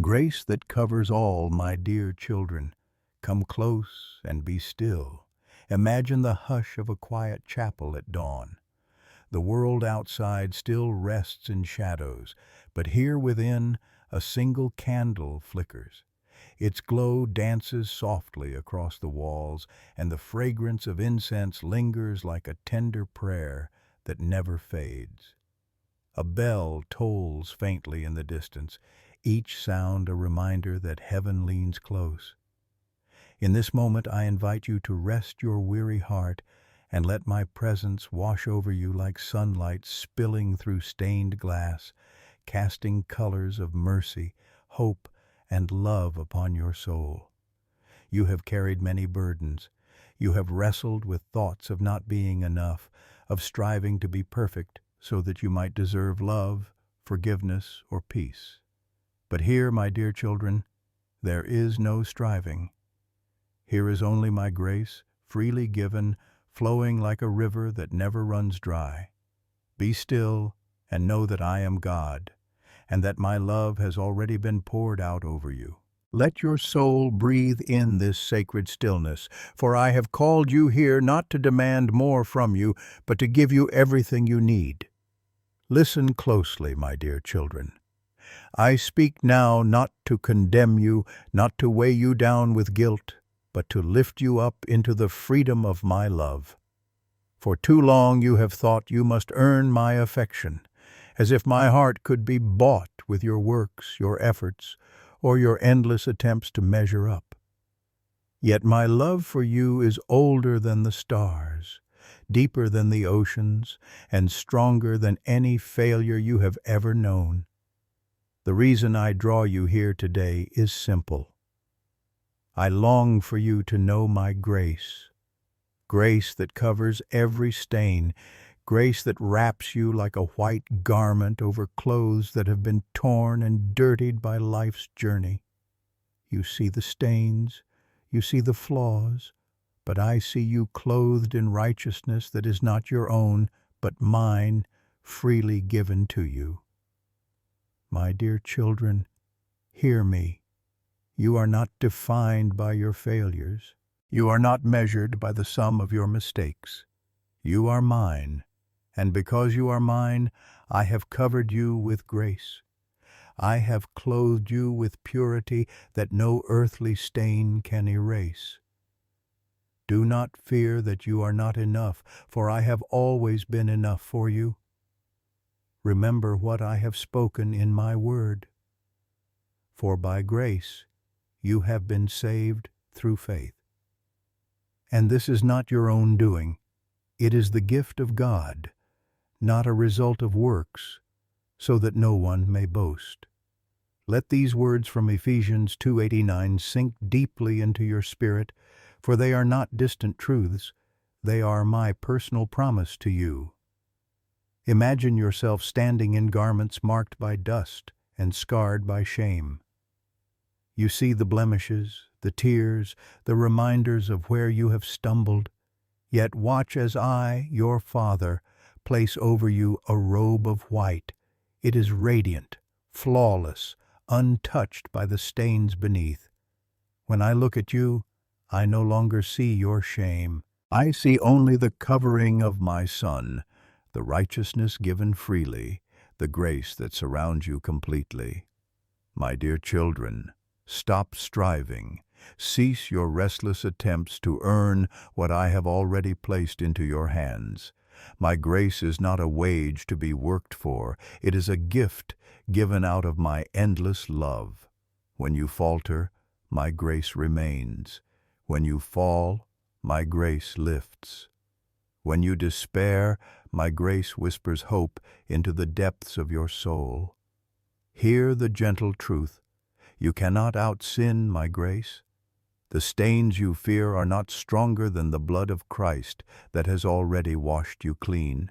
Grace that covers all, my dear children, come close and be still. Imagine the hush of a quiet chapel at dawn. The world outside still rests in shadows, but here within a single candle flickers. Its glow dances softly across the walls, and the fragrance of incense lingers like a tender prayer that never fades. A bell tolls faintly in the distance, each sound a reminder that heaven leans close. In this moment I invite you to rest your weary heart and let my presence wash over you like sunlight spilling through stained glass, casting colors of mercy, hope, and love upon your soul. You have carried many burdens. You have wrestled with thoughts of not being enough, of striving to be perfect so that you might deserve love, forgiveness, or peace. But here, my dear children, there is no striving. Here is only my grace, freely given, flowing like a river that never runs dry. Be still and know that I am God, and that my love has already been poured out over you. Let your soul breathe in this sacred stillness, for I have called you here not to demand more from you, but to give you everything you need. Listen closely, my dear children. I speak now not to condemn you, not to weigh you down with guilt, but to lift you up into the freedom of my love. For too long you have thought you must earn my affection, as if my heart could be bought with your works, your efforts, or your endless attempts to measure up. Yet my love for you is older than the stars, deeper than the oceans, and stronger than any failure you have ever known. The reason I draw you here today is simple. I long for you to know my grace, grace that covers every stain, grace that wraps you like a white garment over clothes that have been torn and dirtied by life's journey. You see the stains, you see the flaws, but I see you clothed in righteousness that is not your own, but mine, freely given to you. My dear children, hear me. You are not defined by your failures. You are not measured by the sum of your mistakes. You are mine, and because you are mine, I have covered you with grace. I have clothed you with purity that no earthly stain can erase. Do not fear that you are not enough, for I have always been enough for you. Remember what I have spoken in my word. For by grace you have been saved through faith. And this is not your own doing. It is the gift of God, not a result of works, so that no one may boast. Let these words from Ephesians 2:89 sink deeply into your spirit, for they are not distant truths. They are my personal promise to you. Imagine yourself standing in garments marked by dust and scarred by shame. You see the blemishes, the tears, the reminders of where you have stumbled. Yet watch as I, your Father, place over you a robe of white. It is radiant, flawless, untouched by the stains beneath. When I look at you, I no longer see your shame. I see only the covering of my Son, the righteousness given freely, the grace that surrounds you completely. My dear children, stop striving. Cease your restless attempts to earn what I have already placed into your hands. My grace is not a wage to be worked for. It is a gift given out of my endless love. When you falter, my grace remains. When you fall, my grace lifts. When you despair, my grace whispers hope into the depths of your soul. Hear the gentle truth. You cannot out-sin my grace. The stains you fear are not stronger than the blood of Christ that has already washed you clean.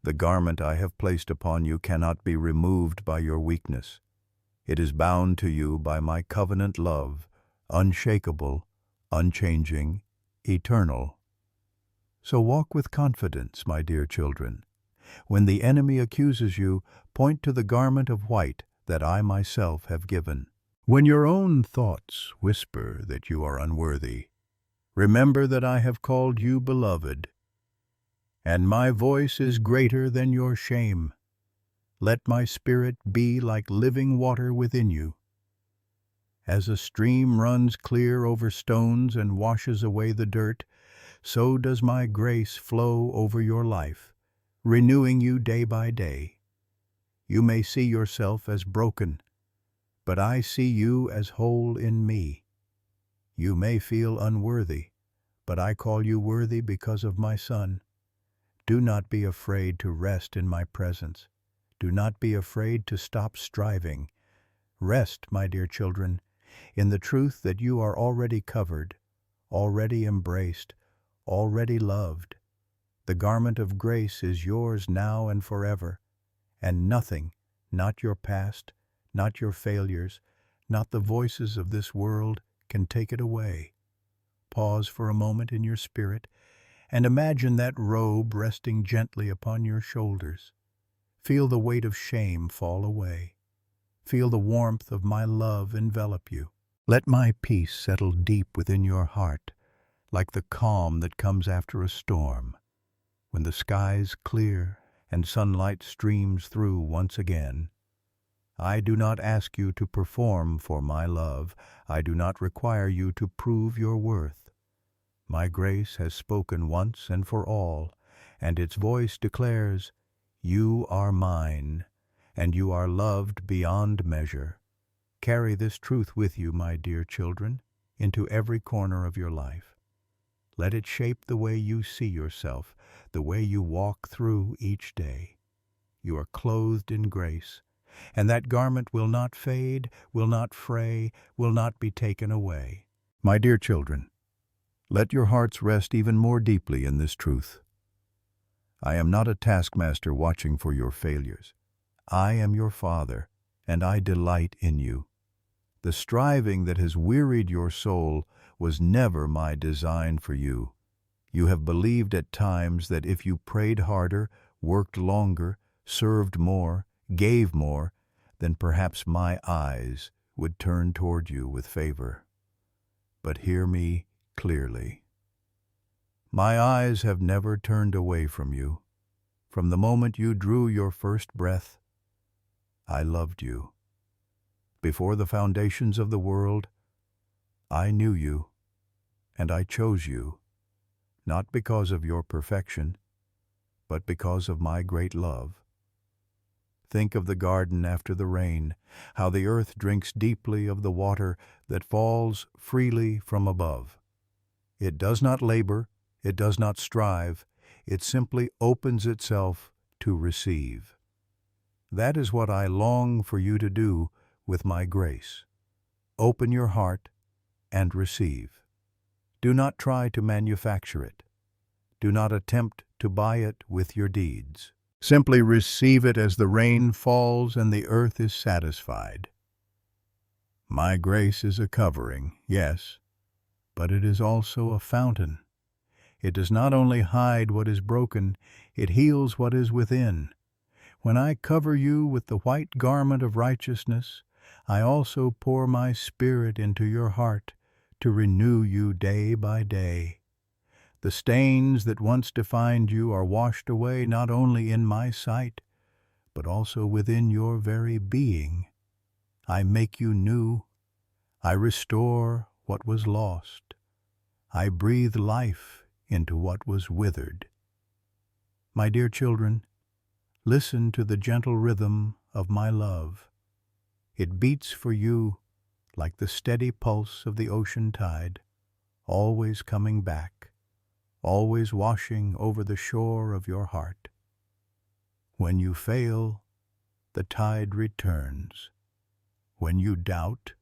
The garment I have placed upon you cannot be removed by your weakness. It is bound to you by my covenant love, unshakable, unchanging, eternal. So walk with confidence, my dear children. When the enemy accuses you, point to the garment of white that I myself have given. When your own thoughts whisper that you are unworthy, remember that I have called you beloved, and my voice is greater than your shame. Let my spirit be like living water within you. As a stream runs clear over stones and washes away the dirt, so does my grace flow over your life, renewing you day by day. You may see yourself as broken, but I see you as whole in me. You may feel unworthy, but I call you worthy because of my Son. Do not be afraid to rest in my presence. Do not be afraid to stop striving. Rest, my dear children, in the truth that you are already covered, already embraced, already loved. The garment of grace is yours now and forever, and nothing, not your past, not your failures, not the voices of this world, can take it away. Pause for a moment in your spirit and imagine that robe resting gently upon your shoulders. Feel the weight of shame fall away. Feel the warmth of my love envelop you. Let my peace settle deep within your heart, like the calm that comes after a storm, when the skies clear and sunlight streams through once again. I do not ask you to perform for my love. I do not require you to prove your worth. My grace has spoken once and for all, and its voice declares, "You are mine, and you are loved beyond measure." Carry this truth with you, my dear children, into every corner of your life. Let it shape the way you see yourself, the way you walk through each day. You are clothed in grace, and that garment will not fade, will not fray, will not be taken away. My dear children, let your hearts rest even more deeply in this truth. I am not a taskmaster watching for your failures. I am your Father, and I delight in you. The striving that has wearied your soul was never my design for you. You have believed at times that if you prayed harder, worked longer, served more, gave more, then perhaps my eyes would turn toward you with favor. But hear me clearly. My eyes have never turned away from you. From the moment you drew your first breath, I loved you. Before the foundations of the world, I knew you, and I chose you, not because of your perfection, but because of my great love. Think of the garden after the rain, how the earth drinks deeply of the water that falls freely from above. It does not labor, it does not strive, it simply opens itself to receive. That is what I long for you to do with my grace. Open your heart and receive. Do not try to manufacture it. Do not attempt to buy it with your deeds. Simply receive it as the rain falls and the earth is satisfied. My grace is a covering, yes, but it is also a fountain. It does not only hide what is broken, it heals what is within. When I cover you with the white garment of righteousness, I also pour my Spirit into your heart to renew you day by day. The stains that once defined you are washed away not only in my sight, but also within your very being. I make you new. I restore what was lost. I breathe life into what was withered. My dear children, listen to the gentle rhythm of my love. It beats for you like the steady pulse of the ocean tide, always coming back, always washing over the shore of your heart. When you fail, the tide returns. When you doubt,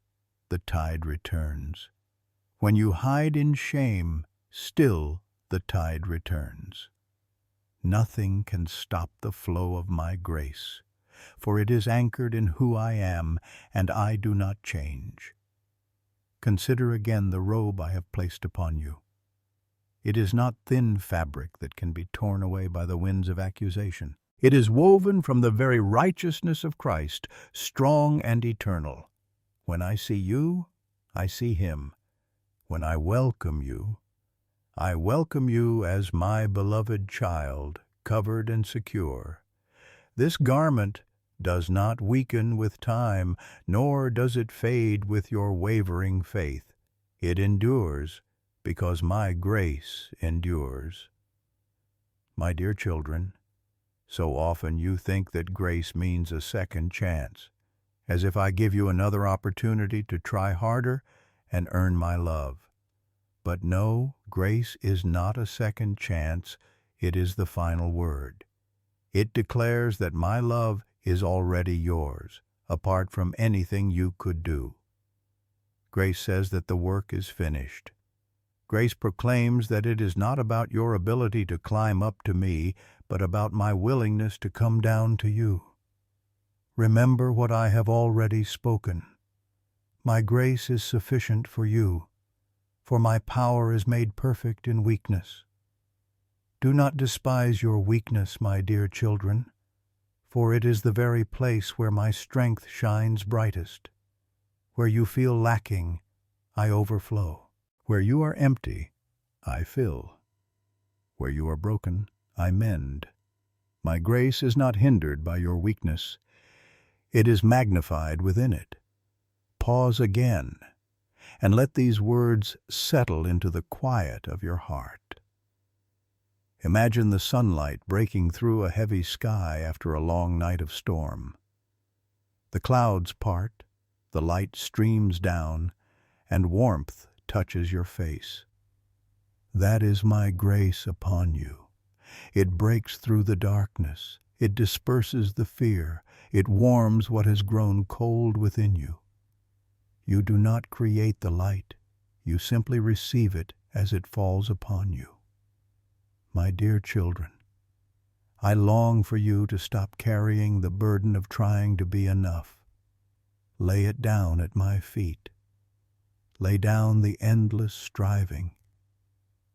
the tide returns. When you hide in shame, still the tide returns. Nothing can stop the flow of my grace, for it is anchored in who I am, and I do not change. Consider again the robe I have placed upon you. It is not thin fabric that can be torn away by the winds of accusation. It is woven from the very righteousness of Christ, strong and eternal. When I see you, I see Him. When I welcome you as my beloved child, covered and secure. This garment does not weaken with time, nor does it fade with your wavering faith. It endures because my grace endures. My dear children, so often you think that grace means a second chance, as if I give you another opportunity to try harder and earn my love. But no, grace is not a second chance, it is the final word. It declares that my love is already yours, apart from anything you could do. Grace says that the work is finished. Grace proclaims that it is not about your ability to climb up to me, but about my willingness to come down to you. Remember what I have already spoken. My grace is sufficient for you, for my power is made perfect in weakness. Do not despise your weakness, my dear children, for it is the very place where my strength shines brightest. Where you feel lacking, I overflow. Where you are empty, I fill. Where you are broken, I mend. My grace is not hindered by your weakness. It is magnified within it. Pause again, and let these words settle into the quiet of your heart. Imagine the sunlight breaking through a heavy sky after a long night of storm. The clouds part, the light streams down, and warmth touches your face. That is my grace upon you. It breaks through the darkness. It disperses the fear. It warms what has grown cold within you. You do not create the light. You simply receive it as it falls upon you. My dear children, I long for you to stop carrying the burden of trying to be enough. Lay it down at my feet. Lay down the endless striving.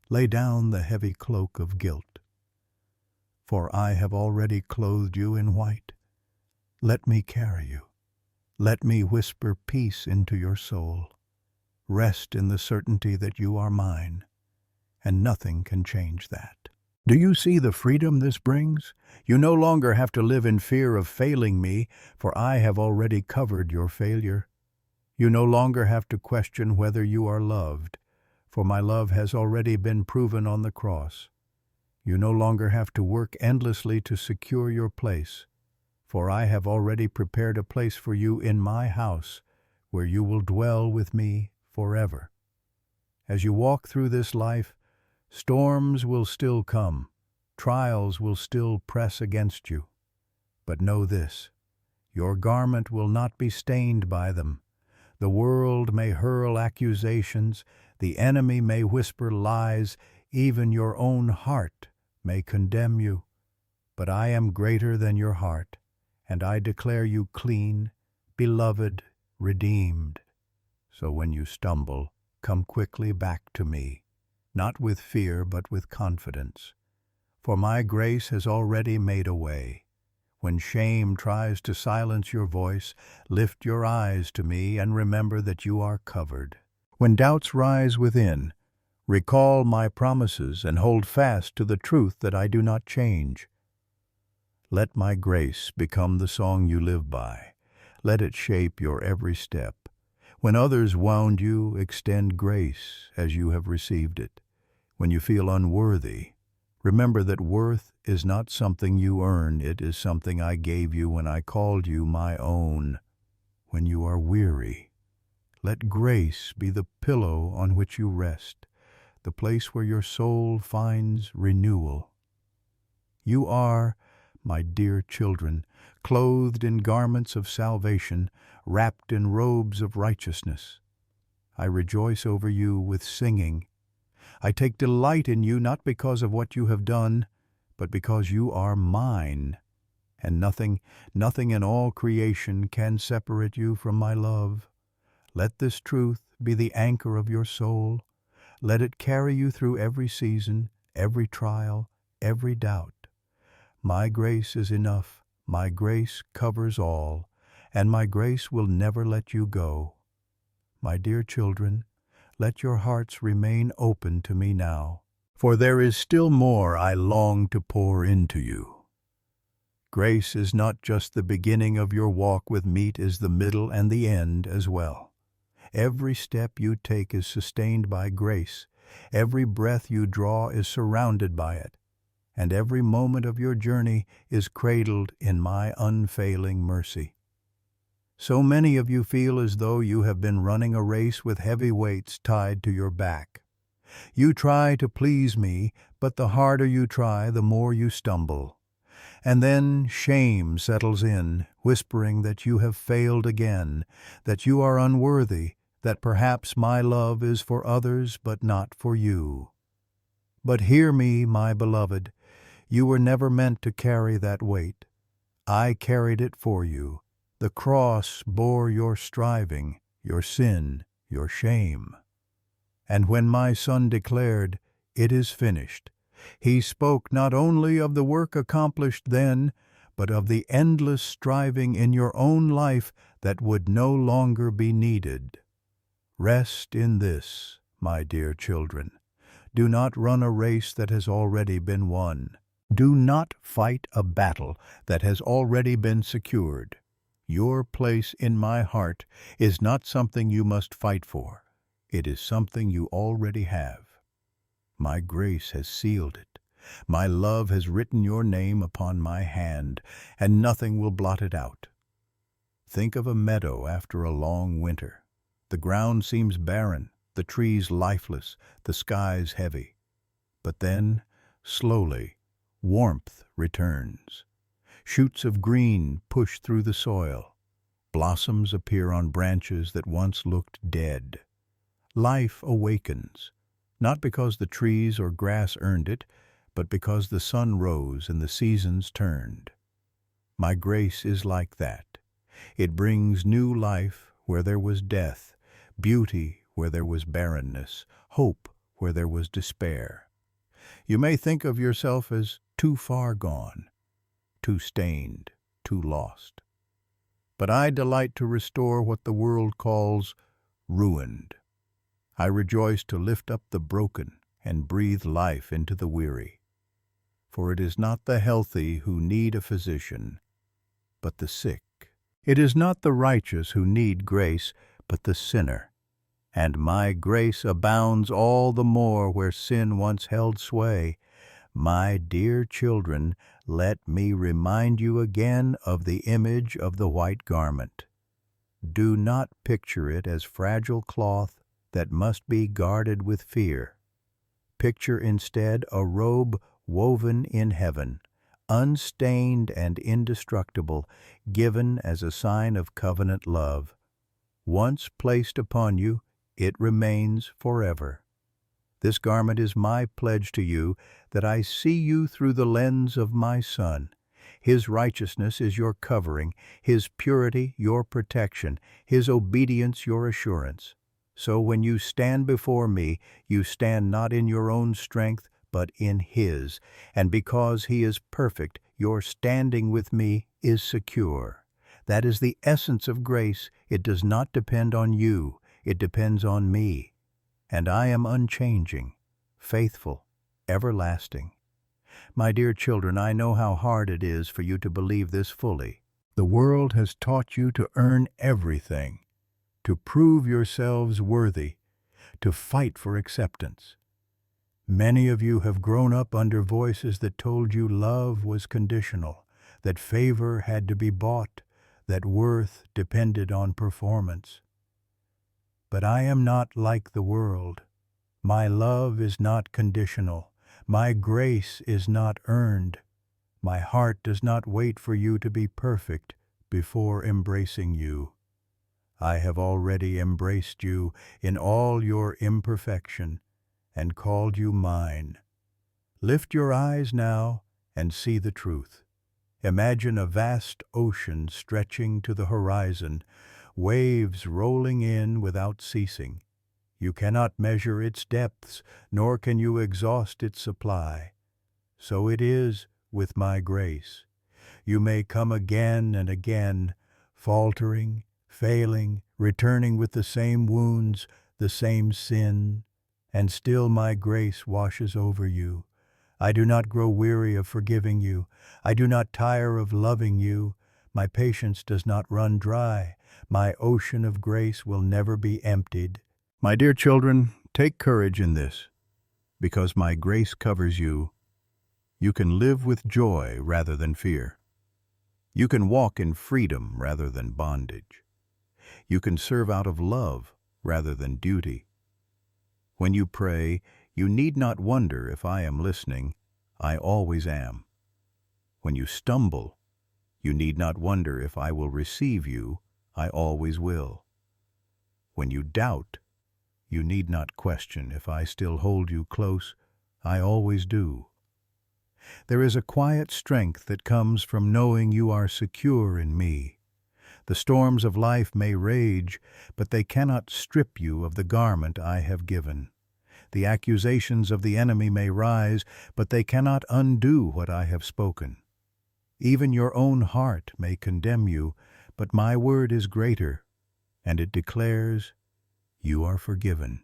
Lay down the heavy cloak of guilt. For I have already clothed you in white. Let me carry you. Let me whisper peace into your soul. Rest in the certainty that you are mine, and nothing can change that. Do you see the freedom this brings? You no longer have to live in fear of failing me, for I have already covered your failure. You no longer have to question whether you are loved, for my love has already been proven on the cross. You no longer have to work endlessly to secure your place, for I have already prepared a place for you in my house, where you will dwell with me forever. As you walk through this life, storms will still come, trials will still press against you. But know this, your garment will not be stained by them. The world may hurl accusations, the enemy may whisper lies, even your own heart may condemn you. But I am greater than your heart, and I declare you clean, beloved, redeemed. So when you stumble, come quickly back to me, not with fear but with confidence. For my grace has already made a way. When shame tries to silence your voice, lift your eyes to me and remember that you are covered. When doubts rise within, recall my promises and hold fast to the truth that I do not change. Let my grace become the song you live by. Let it shape your every step. When others wound you, extend grace as you have received it. When you feel unworthy, remember that worth is not something you earn, it is something I gave you when I called you my own. When you are weary, let grace be the pillow on which you rest, the place where your soul finds renewal. You are, my dear children, clothed in garments of salvation, wrapped in robes of righteousness. I rejoice over you with singing. I take delight in you not because of what you have done, but because you are mine, and nothing in all creation can separate you from my love. Let this truth be the anchor of your soul. Let it carry you through every season, every trial, every doubt. My grace is enough. My grace covers all, and my grace will never let you go. My dear children, let your hearts remain open to me now, for there is still more I long to pour into you. Grace is not just the beginning of your walk with me, it is the middle and the end as well. Every step you take is sustained by grace. Every breath you draw is surrounded by it. And every moment of your journey is cradled in my unfailing mercy. So many of you feel as though you have been running a race with heavy weights tied to your back. You try to please me, but the harder you try, the more you stumble. And then shame settles in, whispering that you have failed again, that you are unworthy, that perhaps my love is for others but not for you. But hear me, my beloved, you were never meant to carry that weight. I carried it for you. The cross bore your striving, your sin, your shame. And when my Son declared, "It is finished," he spoke not only of the work accomplished then, but of the endless striving in your own life that would no longer be needed. Rest in this, my dear children. Do not run a race that has already been won. Do not fight a battle that has already been secured. Your place in my heart is not something you must fight for. It is something you already have. My grace has sealed it. My love has written your name upon my hand, and nothing will blot it out. Think of a meadow after a long winter. The ground seems barren, the trees lifeless, the skies heavy. But then, slowly, warmth returns. Shoots of green push through the soil. Blossoms appear on branches that once looked dead. Life awakens, not because the trees or grass earned it, but because the sun rose and the seasons turned. My grace is like that. It brings new life where there was death, beauty where there was barrenness, hope where there was despair. You may think of yourself as too far gone, too stained, too lost. But I delight to restore what the world calls ruined. I rejoice to lift up the broken and breathe life into the weary. For it is not the healthy who need a physician, but the sick. It is not the righteous who need grace, but the sinner. And my grace abounds all the more where sin once held sway. My dear children, let me remind you again of the image of the white garment. Do not picture it as fragile cloth that must be guarded with fear. Picture instead a robe woven in heaven, unstained and indestructible, given as a sign of covenant love. Once placed upon you, it remains forever. This garment is my pledge to you that I see you through the lens of my Son. His righteousness is your covering, His purity your protection, His obedience your assurance. So when you stand before me, you stand not in your own strength, but in His. And because He is perfect, your standing with me is secure. That is the essence of grace. It does not depend on you. It depends on me. And I am unchanging, faithful, everlasting. My dear children, I know how hard it is for you to believe this fully. The world has taught you to earn everything, to prove yourselves worthy, to fight for acceptance. Many of you have grown up under voices that told you love was conditional, that favor had to be bought, that worth depended on performance. But I am not like the world. My love is not conditional. My grace is not earned. My heart does not wait for you to be perfect before embracing you. I have already embraced you in all your imperfection and called you mine. Lift your eyes now and see the truth. Imagine a vast ocean stretching to the horizon, waves rolling in without ceasing. You cannot measure its depths, nor can you exhaust its supply. So it is with my grace. You may come again and again, faltering, failing, returning with the same wounds, the same sin, and still my grace washes over you. I do not grow weary of forgiving you. I do not tire of loving you. My patience does not run dry. My ocean of grace will never be emptied. My dear children, take courage in this. Because my grace covers you, you can live with joy rather than fear. You can walk in freedom rather than bondage. You can serve out of love rather than duty. When you pray, you need not wonder if I am listening. I always am. When you stumble, you need not wonder if I will receive you. I always will. When you doubt, you need not question if I still hold you close. I always do. There is a quiet strength that comes from knowing you are secure in me. The storms of life may rage, but they cannot strip you of the garment I have given. The accusations of the enemy may rise, but they cannot undo what I have spoken. Even your own heart may condemn you, but my word is greater, and it declares, you are forgiven.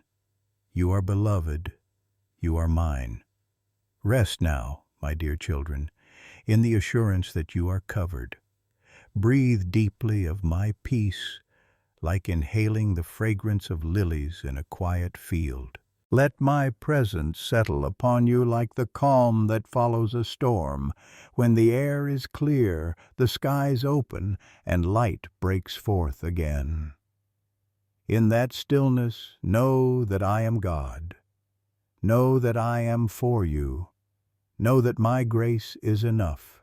You are beloved. You are mine. Rest now, my dear children, in the assurance that you are covered. Breathe deeply of my peace, like inhaling the fragrance of lilies in a quiet field. Let my presence settle upon you like the calm that follows a storm, when the air is clear, the skies open, and light breaks forth again. In that stillness, know that I am God. Know that I am for you. Know that my grace is enough.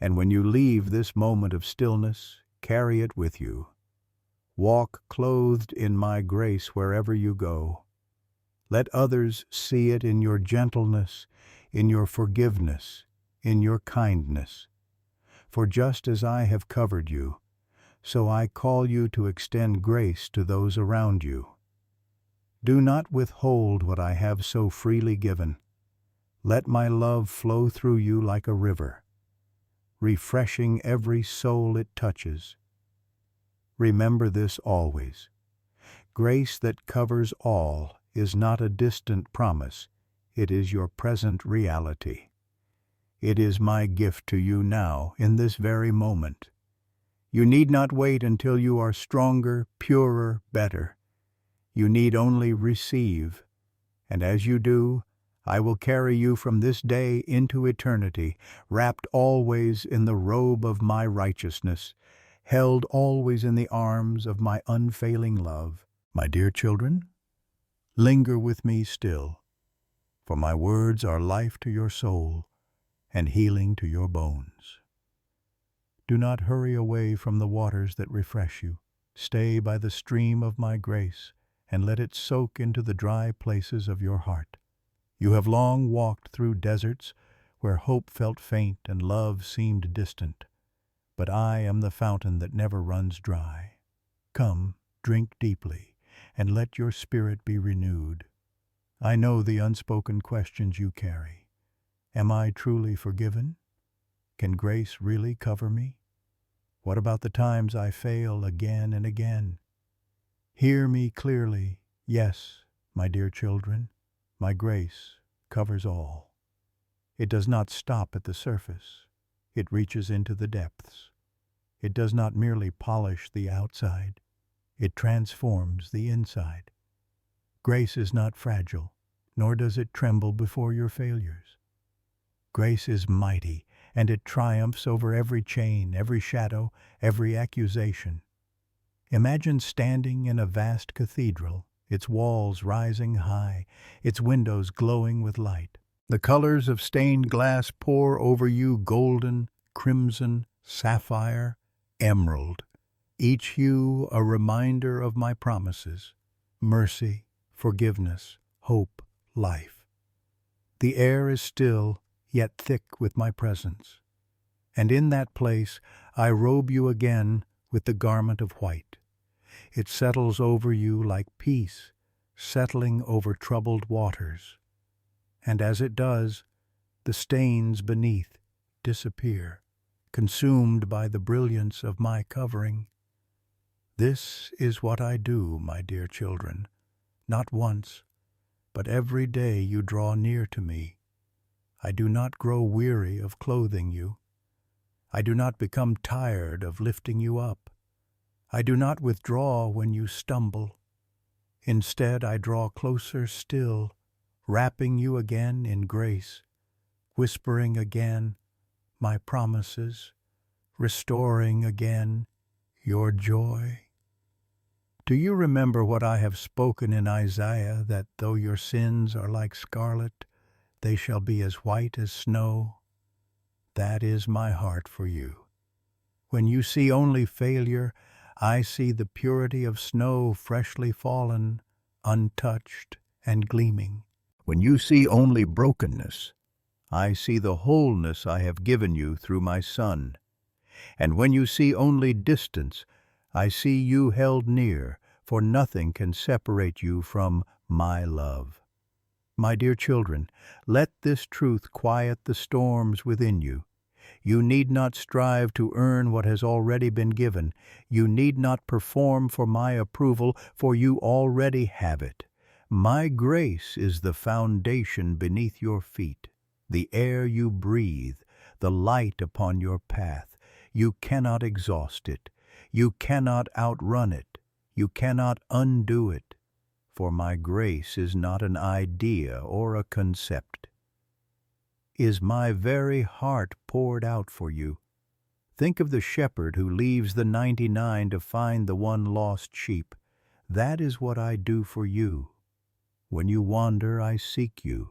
And when you leave this moment of stillness, carry it with you. Walk clothed in my grace wherever you go. Let others see it in your gentleness, in your forgiveness, in your kindness. For just as I have covered you, so I call you to extend grace to those around you. Do not withhold what I have so freely given. Let my love flow through you like a river, refreshing every soul it touches. Remember this always. Grace that covers all is not a distant promise. It is your present reality. It is my gift to you now, in this very moment. You need not wait until you are stronger, purer, better. You need only receive, and as you do, I will carry you from this day into eternity, wrapped always in the robe of my righteousness, held always in the arms of my unfailing love. My dear children, linger with me still, for my words are life to your soul and healing to your bones. Do not hurry away from the waters that refresh you. Stay by the stream of my grace, and let it soak into the dry places of your heart. You have long walked through deserts where hope felt faint and love seemed distant, but I am the fountain that never runs dry. Come, drink deeply, and let your spirit be renewed. I know the unspoken questions you carry. Am I truly forgiven? Can grace really cover me? What about the times I fail again and again? Hear me clearly. Yes, my dear children, my grace covers all. It does not stop at the surface. It reaches into the depths. It does not merely polish the outside. It transforms the inside. Grace is not fragile, nor does it tremble before your failures. Grace is mighty, and it triumphs over every chain, every shadow, every accusation. Imagine standing in a vast cathedral, its walls rising high, its windows glowing with light. The colors of stained glass pour over you, golden, crimson, sapphire, emerald, each hue a reminder of my promises: mercy, forgiveness, hope, life. The air is still, yet thick with my presence. And in that place I robe you again with the garment of white. It settles over you like peace, settling over troubled waters. And as it does, the stains beneath disappear, consumed by the brilliance of my covering. This is what I do, my dear children, not once, but every day you draw near to me. I do not grow weary of clothing you. I do not become tired of lifting you up. I do not withdraw when you stumble. Instead, I draw closer still, wrapping you again in grace, whispering again my promises, restoring again your joy. Do you remember what I have spoken in Isaiah, that though your sins are like scarlet, they shall be as white as snow? That is my heart for you. When you see only failure, I see the purity of snow freshly fallen, untouched and gleaming. When you see only brokenness, I see the wholeness I have given you through my Son. And when you see only distance, I see you held near, for nothing can separate you from my love. My dear children, let this truth quiet the storms within you. You need not strive to earn what has already been given. You need not perform for my approval, for you already have it. My grace is the foundation beneath your feet, the air you breathe, the light upon your path. You cannot exhaust it. You cannot outrun it. You cannot undo it. For my grace is not an idea or a concept. Is my very heart poured out for you. Think of the shepherd who leaves the 99 to find the one lost sheep. That is what I do for you. When you wander, I seek you.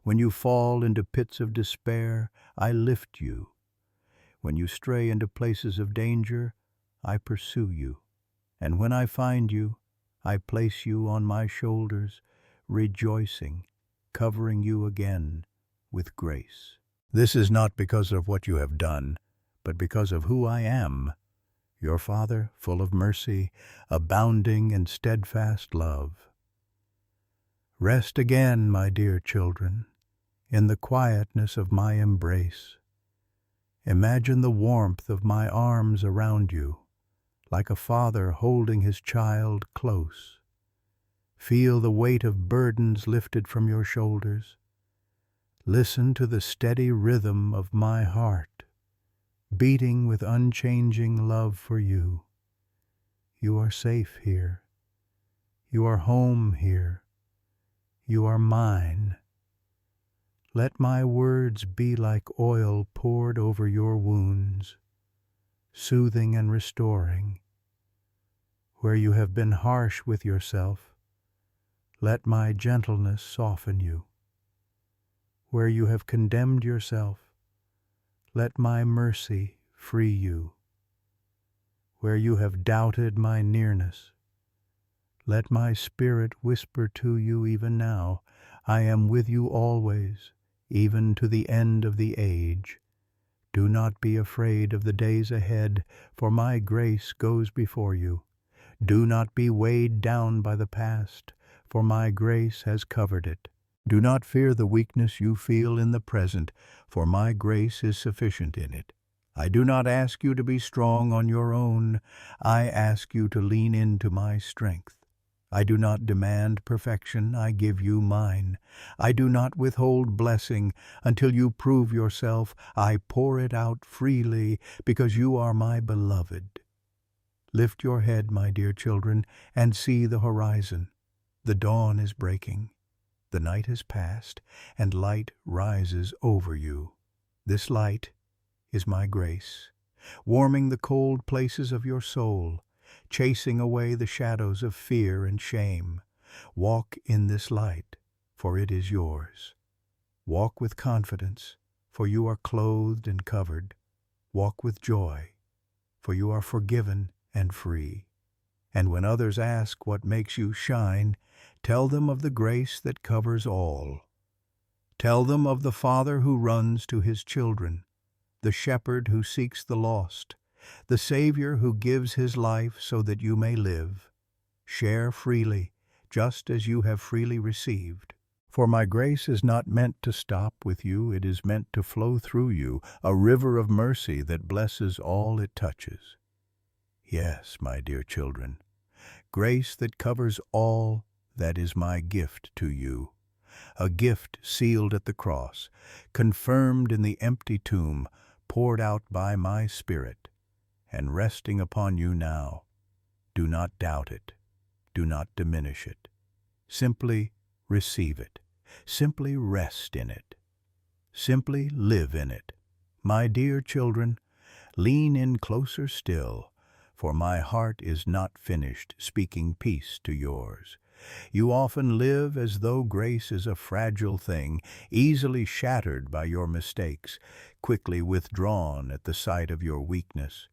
When you fall into pits of despair, I lift you. When you stray into places of danger, I pursue you. And when I find you, I place you on my shoulders, rejoicing, covering you again with grace. This is not because of what you have done, but because of who I am, your Father, full of mercy, abounding in steadfast love. Rest again, my dear children, in the quietness of my embrace. Imagine the warmth of my arms around you, like a father holding his child close. Feel the weight of burdens lifted from your shoulders. Listen to the steady rhythm of my heart, beating with unchanging love for you. You are safe here. You are home here. You are mine. Let my words be like oil poured over your wounds, soothing and restoring. Where you have been harsh with yourself, let my gentleness soften you. Where you have condemned yourself, let my mercy free you. Where you have doubted my nearness, let my spirit whisper to you even now, I am with you always, even to the end of the age. Do not be afraid of the days ahead, for my grace goes before you. Do not be weighed down by the past, for my grace has covered it. Do not fear the weakness you feel in the present, for my grace is sufficient in it. I do not ask you to be strong on your own. I ask you to lean into my strength. I do not demand perfection, I give you mine. I do not withhold blessing until you prove yourself. I pour it out freely because you are my beloved. Lift your head, my dear children, and see the horizon. The dawn is breaking. The night has passed, and light rises over you. This light is my grace, warming the cold places of your soul, chasing away the shadows of fear and shame. Walk in this light, for it is yours. Walk with confidence, for you are clothed and covered. Walk with joy, for you are forgiven and free. And when others ask what makes you shine, tell them of the grace that covers all. Tell them of the Father who runs to his children, the shepherd who seeks the lost, the Savior who gives his life so that you may live. Share freely, just as you have freely received. For my grace is not meant to stop with you, it is meant to flow through you, a river of mercy that blesses all it touches. Yes, my dear children, grace that covers all, that is my gift to you. A gift sealed at the cross, confirmed in the empty tomb, poured out by my Spirit, and resting upon you now. Do not doubt it. Do not diminish it. Simply receive it. Simply rest in it. Simply live in it. My dear children, lean in closer still, for my heart is not finished speaking peace to yours. You often live as though grace is a fragile thing, easily shattered by your mistakes, quickly withdrawn at the sight of your weakness.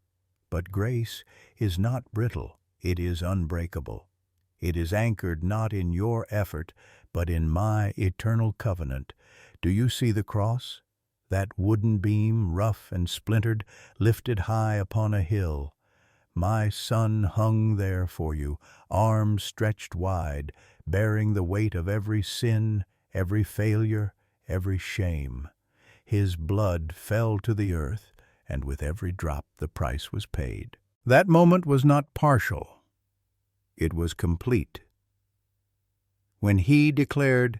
But grace is not brittle, it is unbreakable. It is anchored not in your effort, but in my eternal covenant. Do you see the cross? That wooden beam, rough and splintered, lifted high upon a hill. My Son hung there for you, arms stretched wide, bearing the weight of every sin, every failure, every shame. His blood fell to the earth, and with every drop the price was paid. That moment was not partial. It was complete. When he declared,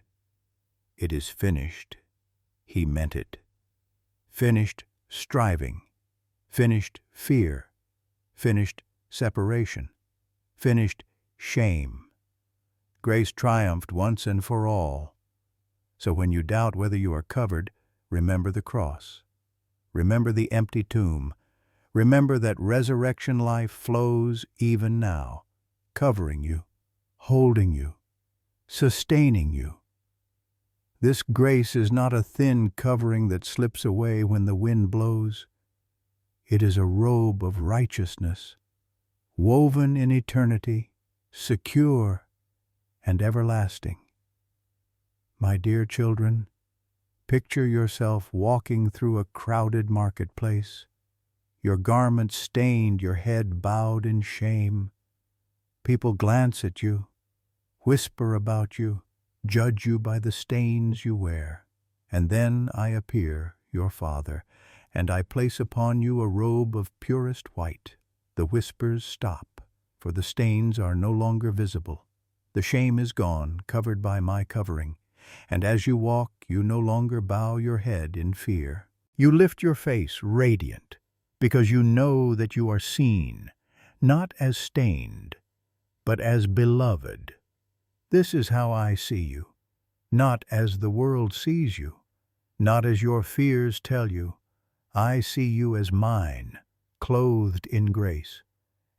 "It is finished," he meant it. Finished striving, finished fear, finished separation, finished shame. Grace triumphed once and for all. So when you doubt whether you are covered, remember the cross. Remember the empty tomb. Remember that resurrection life flows even now, covering you, holding you, sustaining you. This grace is not a thin covering that slips away when the wind blows. It is a robe of righteousness, woven in eternity, secure and everlasting. My dear children, picture yourself walking through a crowded marketplace, your garments stained, your head bowed in shame. People glance at you, whisper about you, judge you by the stains you wear. And then I appear, your Father, and I place upon you a robe of purest white. The whispers stop, for the stains are no longer visible. The shame is gone, covered by my covering, and as you walk, you no longer bow your head in fear. You lift your face radiant, because you know that you are seen, not as stained, but as beloved. This is how I see you, not as the world sees you, not as your fears tell you. I see you as mine, clothed in grace.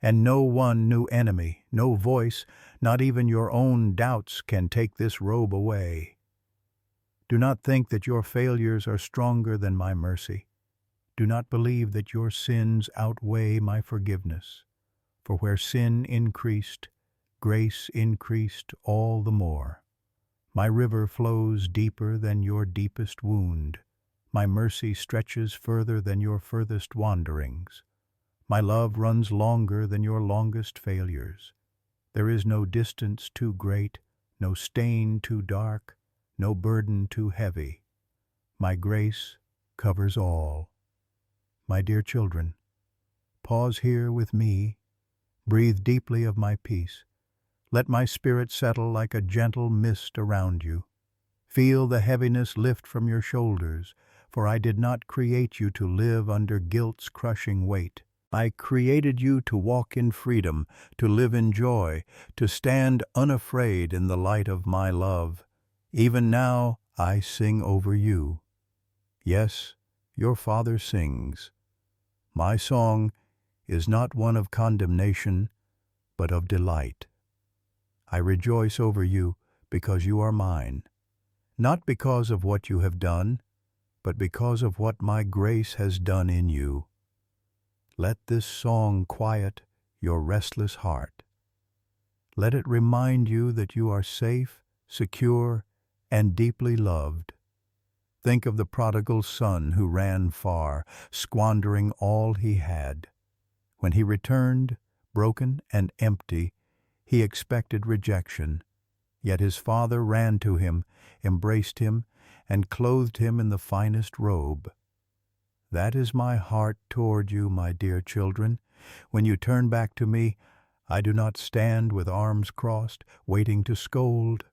And no one new enemy, no voice, not even your own doubts can take this robe away. Do not think that your failures are stronger than my mercy. Do not believe that your sins outweigh my forgiveness. For where sin increased, grace increased all the more. My river flows deeper than your deepest wound. My mercy stretches further than your furthest wanderings. My love runs longer than your longest failures. There is no distance too great, no stain too dark, no burden too heavy. My grace covers all. My dear children, pause here with me. Breathe deeply of my peace. Let my spirit settle like a gentle mist around you. Feel the heaviness lift from your shoulders, for I did not create you to live under guilt's crushing weight. I created you to walk in freedom, to live in joy, to stand unafraid in the light of my love. Even now I sing over you. Yes, your Father sings. My song is not one of condemnation, but of delight. I rejoice over you because you are mine, not because of what you have done, but because of what my grace has done in you. Let this song quiet your restless heart. Let it remind you that you are safe, secure, and deeply loved. Think of the prodigal son who ran far, squandering all he had. When he returned, broken and empty, he expected rejection. Yet his father ran to him, embraced him, and clothed him in the finest robe. That is my heart toward you, my dear children. When you turn back to me, I do not stand with arms crossed, waiting to scold.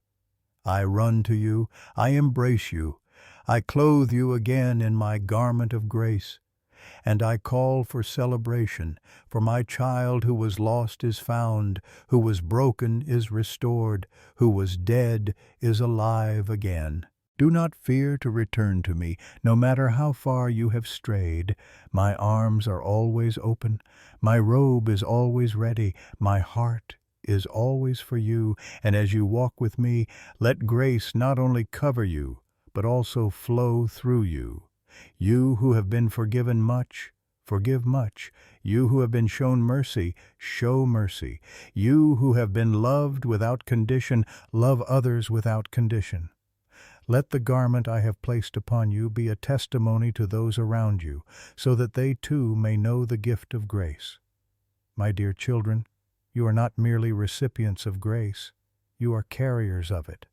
I run to you, I embrace you, I clothe you again in my garment of grace, and I call for celebration, for my child who was lost is found, who was broken is restored, who was dead is alive again. Do not fear to return to me, no matter how far you have strayed. My arms are always open, my robe is always ready, my heart is always for you, and as you walk with me, let grace not only cover you, but also flow through you. You who have been forgiven much, forgive much. You who have been shown mercy, show mercy. You who have been loved without condition, love others without condition. Let the garment I have placed upon you be a testimony to those around you, so that they too may know the gift of grace. My dear children, you are not merely recipients of grace, you are carriers of it.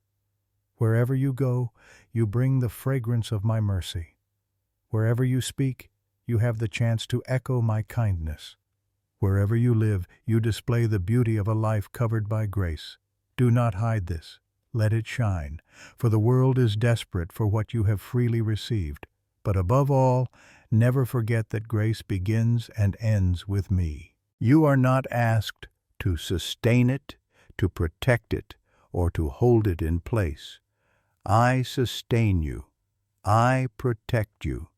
Wherever you go, you bring the fragrance of my mercy. Wherever you speak, you have the chance to echo my kindness. Wherever you live, you display the beauty of a life covered by grace. Do not hide this. Let it shine, for the world is desperate for what you have freely received. But above all, never forget that grace begins and ends with me. You are not asked to sustain it, to protect it, or to hold it in place. I sustain you. I protect you.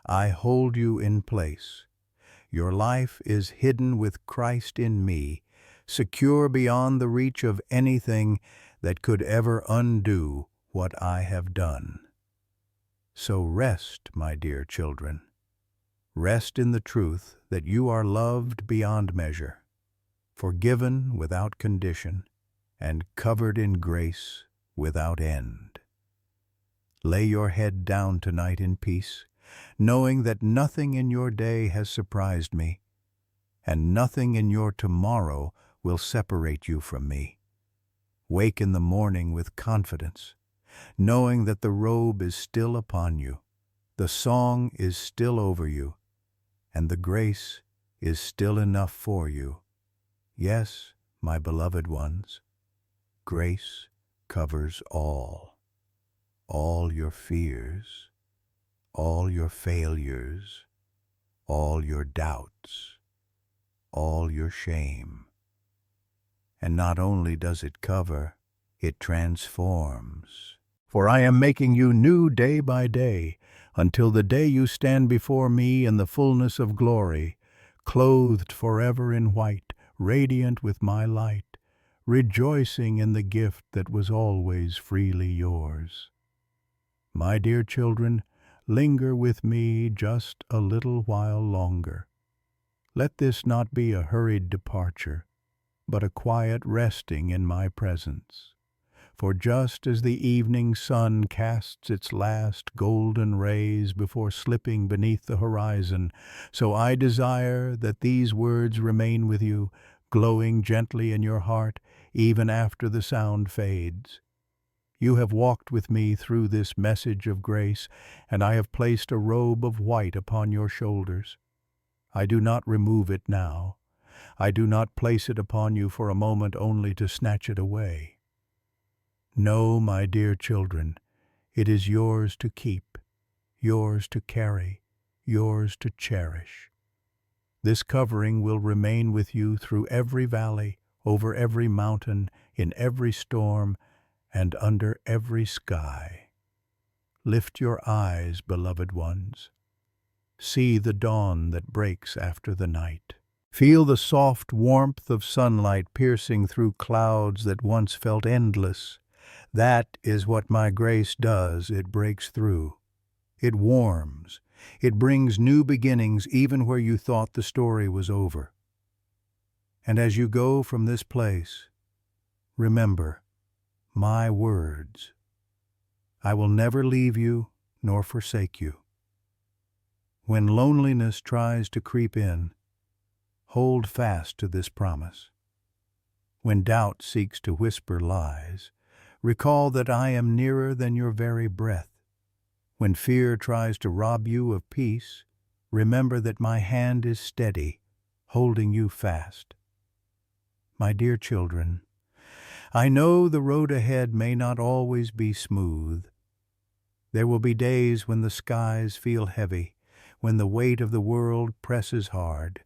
I hold you in place. Your life is hidden with Christ in me, secure beyond the reach of anything that could ever undo what I have done. So rest, my dear children. Rest in the truth that you are loved beyond measure, forgiven without condition, and covered in grace without end. Lay your head down tonight in peace, knowing that nothing in your day has surprised me, and nothing in your tomorrow will separate you from me. Wake in the morning with confidence, knowing that the robe is still upon you, the song is still over you, and the grace is still enough for you. Yes, my beloved ones, grace covers all your fears, all your failures, all your doubts, all your shame. And not only does it cover, it transforms. For I am making you new day by day, until the day you stand before me in the fullness of glory, clothed forever in white, radiant with my light, rejoicing in the gift that was always freely yours. My dear children, linger with me just a little while longer. Let this not be a hurried departure, but a quiet resting in my presence. For just as the evening sun casts its last golden rays before slipping beneath the horizon, so I desire that these words remain with you, glowing gently in your heart, even after the sound fades. You have walked with me through this message of grace, and I have placed a robe of white upon your shoulders. I do not remove it now. I do not place it upon you for a moment only to snatch it away. No, my dear children, it is yours to keep, yours to carry, yours to cherish. This covering will remain with you through every valley, over every mountain, in every storm, and under every sky. Lift your eyes, beloved ones. See the dawn that breaks after the night. Feel the soft warmth of sunlight piercing through clouds that once felt endless. That is what my grace does. It breaks through. It warms. It brings new beginnings even where you thought the story was over. And as you go from this place, remember my words. I will never leave you nor forsake you. When loneliness tries to creep in, hold fast to this promise. When doubt seeks to whisper lies, recall that I am nearer than your very breath. When fear tries to rob you of peace, remember that my hand is steady, holding you fast. My dear children, I know the road ahead may not always be smooth. There will be days when the skies feel heavy, when the weight of the world presses hard,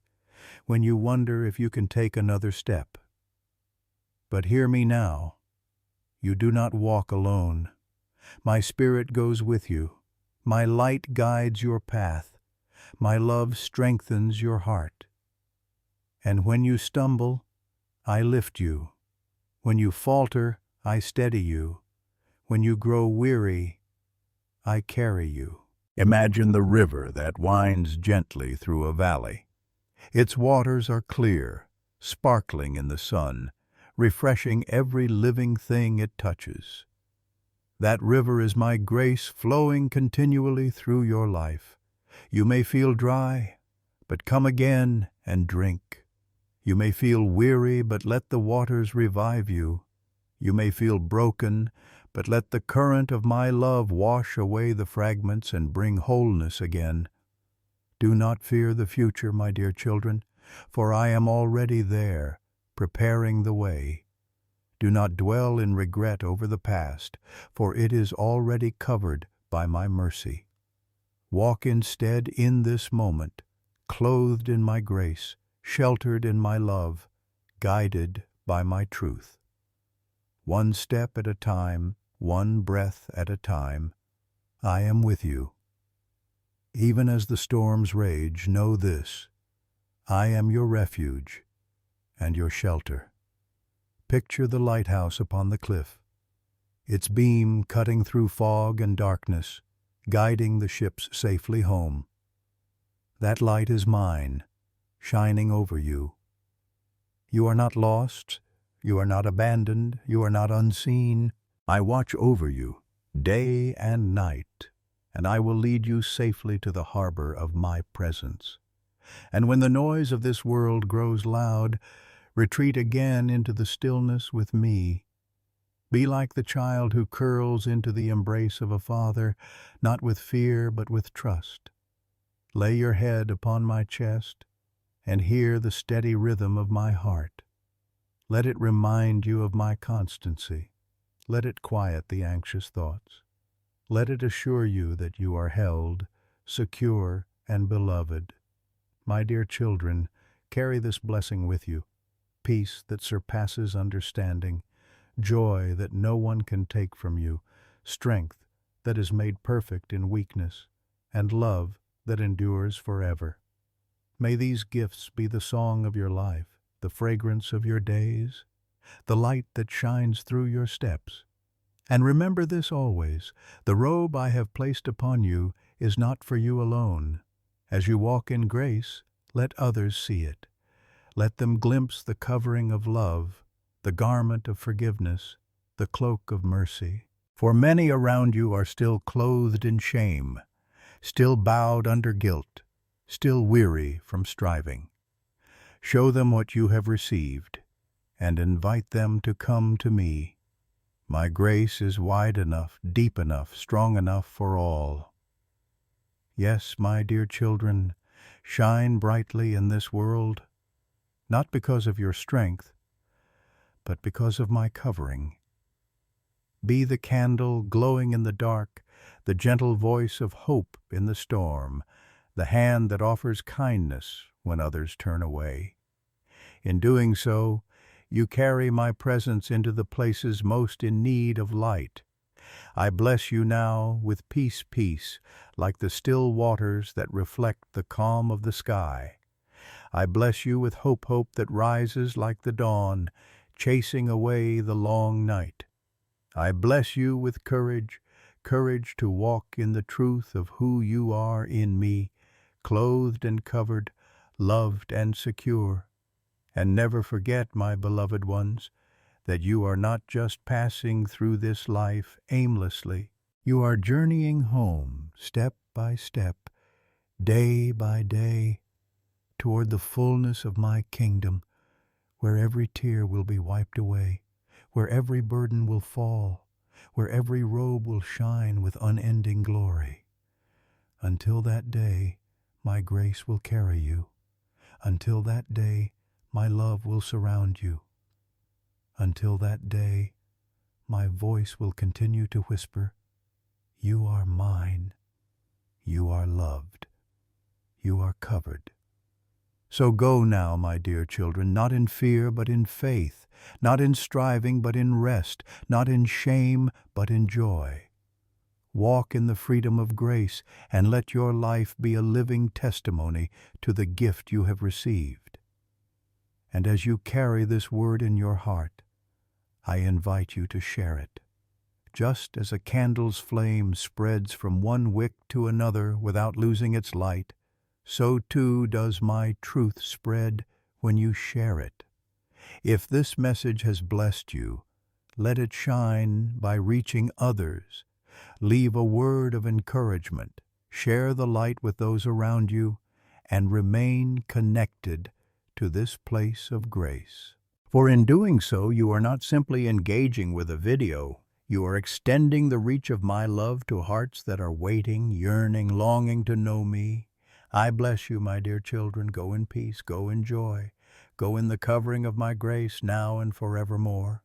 when you wonder if you can take another step. But hear me now. You do not walk alone. My Spirit goes with you. My light guides your path. My love strengthens your heart. And when you stumble, I lift you. When you falter, I steady you. When you grow weary, I carry you. Imagine the river that winds gently through a valley. Its waters are clear, sparkling in the sun, refreshing every living thing it touches. That river is my grace flowing continually through your life. You may feel dry, but come again and drink. You may feel weary, but let the waters revive you. You may feel broken, but let the current of my love wash away the fragments and bring wholeness again. Do not fear the future, my dear children, for I am already there, preparing the way. Do not dwell in regret over the past, for it is already covered by my mercy. Walk instead in this moment, clothed in my grace, sheltered in my love, guided by my truth. One step at a time, one breath at a time, I am with you. Even as the storms rage, know this: I am your refuge and your shelter. Picture the lighthouse upon the cliff, its beam cutting through fog and darkness, guiding the ships safely home. That light is mine, shining over you. You are not lost, you are not abandoned, you are not unseen. I watch over you, day and night, and I will lead you safely to the harbor of my presence. And when the noise of this world grows loud, retreat again into the stillness with me. Be like the child who curls into the embrace of a father, not with fear but with trust. Lay your head upon my chest and hear the steady rhythm of my heart. Let it remind you of my constancy. Let it quiet the anxious thoughts. Let it assure you that you are held, secure, and beloved. My dear children, carry this blessing with you: peace that surpasses understanding, joy that no one can take from you, strength that is made perfect in weakness, and love that endures forever. May these gifts be the song of your life, the fragrance of your days, the light that shines through your steps. And remember this always: the robe I have placed upon you is not for you alone. As you walk in grace, let others see it. Let them glimpse the covering of love, the garment of forgiveness, the cloak of mercy. For many around you are still clothed in shame, still bowed under guilt, still weary from striving. Show them what you have received, and invite them to come to me. My grace is wide enough, deep enough, strong enough for all. Yes, my dear children, shine brightly in this world, not because of your strength, but because of my covering. Be the candle glowing in the dark, the gentle voice of hope in the storm, the hand that offers kindness when others turn away. In doing so, you carry my presence into the places most in need of light. I bless you now with peace, peace, like the still waters that reflect the calm of the sky. I bless you with hope, hope that rises like the dawn, chasing away the long night. I bless you with courage, courage to walk in the truth of who you are in me, clothed and covered, loved and secure. And never forget, my beloved ones, that you are not just passing through this life aimlessly. You are journeying home, step by step, day by day, toward the fullness of my kingdom, where every tear will be wiped away, where every burden will fall, where every robe will shine with unending glory. Until that day, my grace will carry you. Until that day, my love will surround you. Until that day, my voice will continue to whisper, "You are mine. You are loved. You are covered." So go now, my dear children, not in fear but in faith, not in striving but in rest, not in shame but in joy. Walk in the freedom of grace, and let your life be a living testimony to the gift you have received. And as you carry this word in your heart, I invite you to share it. Just as a candle's flame spreads from one wick to another without losing its light, so too does my truth spread when you share it. If this message has blessed you, let it shine by reaching others. Leave a word of encouragement, share the light with those around you, and remain connected to this place of grace. For in doing so, you are not simply engaging with a video, you are extending the reach of my love to hearts that are waiting, yearning, longing to know me. I bless you, my dear children. Go in peace, go in joy, go in the covering of my grace now and forevermore.